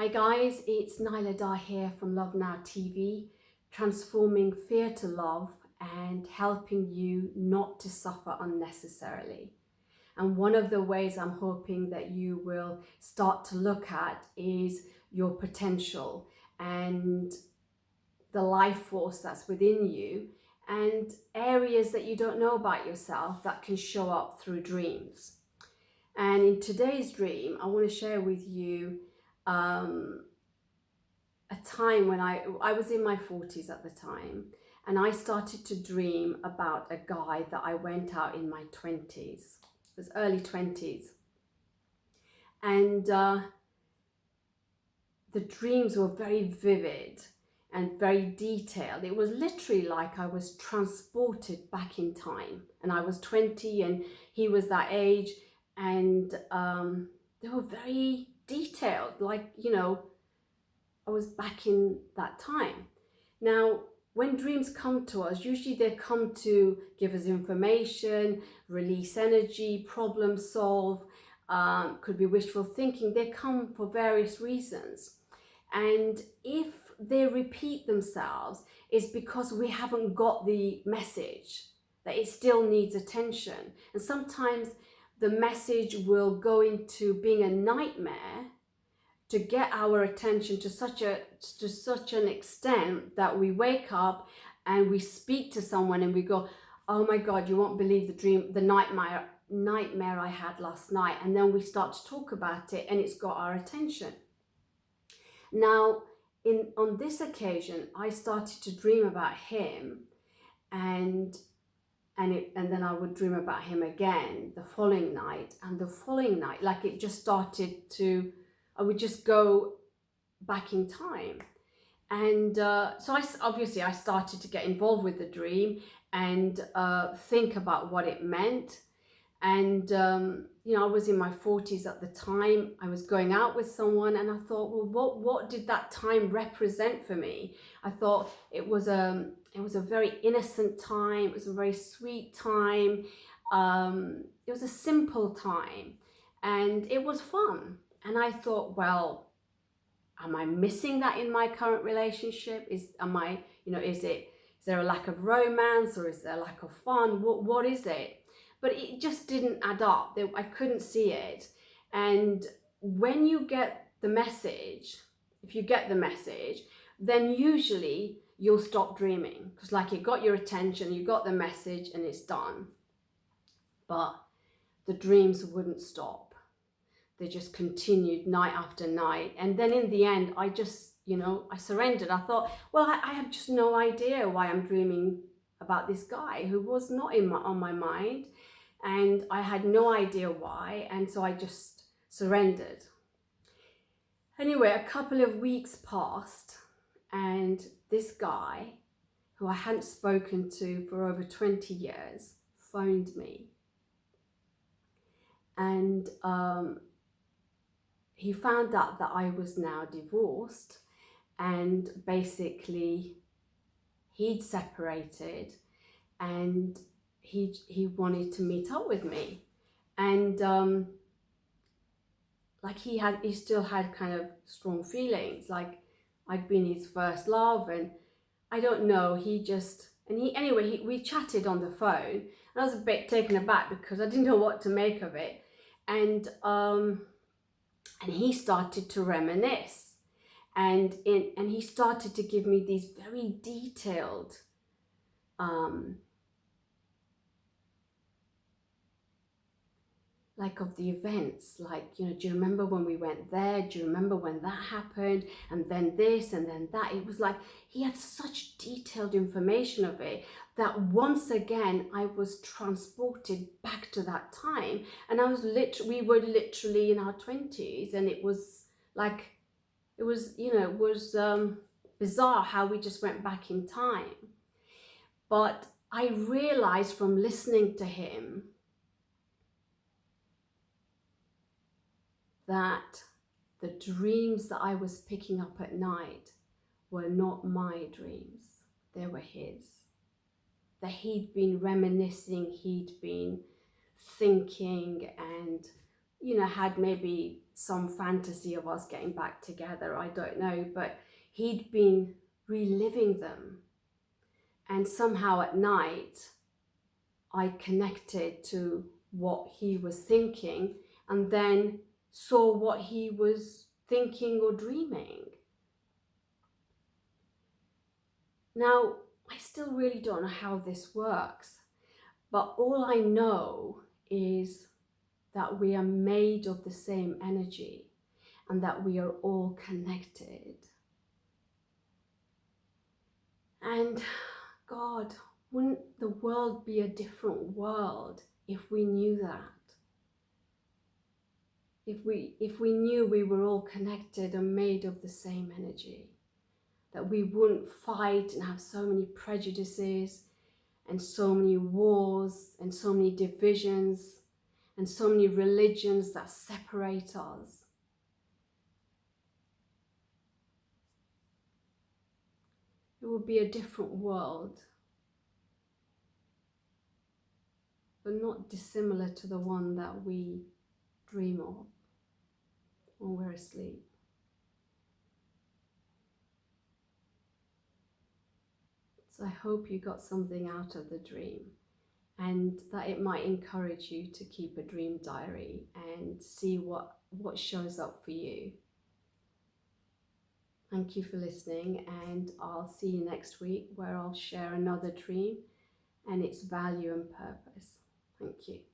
Hi guys, it's Nyla Dar here from Love Now TV, transforming fear to love and helping you not to suffer unnecessarily. And one of the ways I'm hoping that you will start to look at is your potential and the life force that's within you and areas that you don't know about yourself that can show up through dreams. And in today's dream, I want to share with you a time when I was in my 40s at the time, and I started to dream about a guy that I went out in my 20s. It was early 20s. And the dreams were very vivid and very detailed. It was literally like I was transported back in time, and I was 20 and he was that age, and they were very detailed, like, you know, I was back in that time. Now, when dreams come to us, usually they come to give us information, release energy, problem solve, could be wishful thinking. They come for various reasons. And if they repeat themselves, it's because we haven't got the message, that it still needs attention. And sometimes the message will go into being a nightmare to get our attention to such an extent that we wake up and we speak to someone and we go, oh my God, you won't believe the nightmare I had last night. And then we start to talk about it and it's got our attention. Now, on this occasion, I started to dream about him, and then I would dream about him again the following night, and the following night, like it just started to, I would just go back in time. And so I started to get involved with the dream and think about what it meant. And, you know, I was in my 40s at the time. I was going out with someone and I thought, well, what did that time represent for me? I thought it was a very innocent time. It was a very sweet time. It was a simple time and it was fun. And I thought, well, am I missing that in my current relationship? Is there a lack of romance, or is there a lack of fun? What is it? But it just didn't add up. I couldn't see it. And when you get the message, if you get the message, then usually you'll stop dreaming, because like it got your attention, you got the message and it's done. But the dreams wouldn't stop. They just continued night after night. And then in the end, I just, I surrendered. I thought, well, I have just no idea why I'm dreaming about this guy who was not on my mind. And I had no idea why. And so I just surrendered. Anyway, a couple of weeks passed and this guy, who I hadn't spoken to for over 20 years, phoned me. And he found out that I was now divorced, and basically he'd separated and he wanted to meet up with me. And like he still had kind of strong feelings, like I'd been his first love, and I don't know, we chatted on the phone, and I was a bit taken aback because I didn't know what to make of it. And he started to reminisce, and he started to give me these very detailed like of the events, like, do you remember when we went there? Do you remember when that happened? And then this and then that. It was like he had such detailed information of it that once again I was transported back to that time. And we were literally in our 20s, and it was like, it was bizarre how we just went back in time. But I realized from listening to him that the dreams that I was picking up at night were not my dreams, they were his. That he'd been reminiscing, he'd been thinking and had maybe some fantasy of us getting back together. I don't know, but he'd been reliving them. And somehow at night, I connected to what he was thinking and then saw what he was thinking or dreaming. Now, I still really don't know how this works, but all I know is that we are made of the same energy and that we are all connected. And God, wouldn't the world be a different world if we knew that? If we knew we were all connected and made of the same energy, that we wouldn't fight and have so many prejudices and so many wars and so many divisions and so many religions that separate us. It would be a different world, but not dissimilar to the one that we dream of when we're asleep. So I hope you got something out of the dream, and that it might encourage you to keep a dream diary and see what shows up for you. Thank you for listening, and I'll see you next week where I'll share another dream and its value and purpose. Thank you.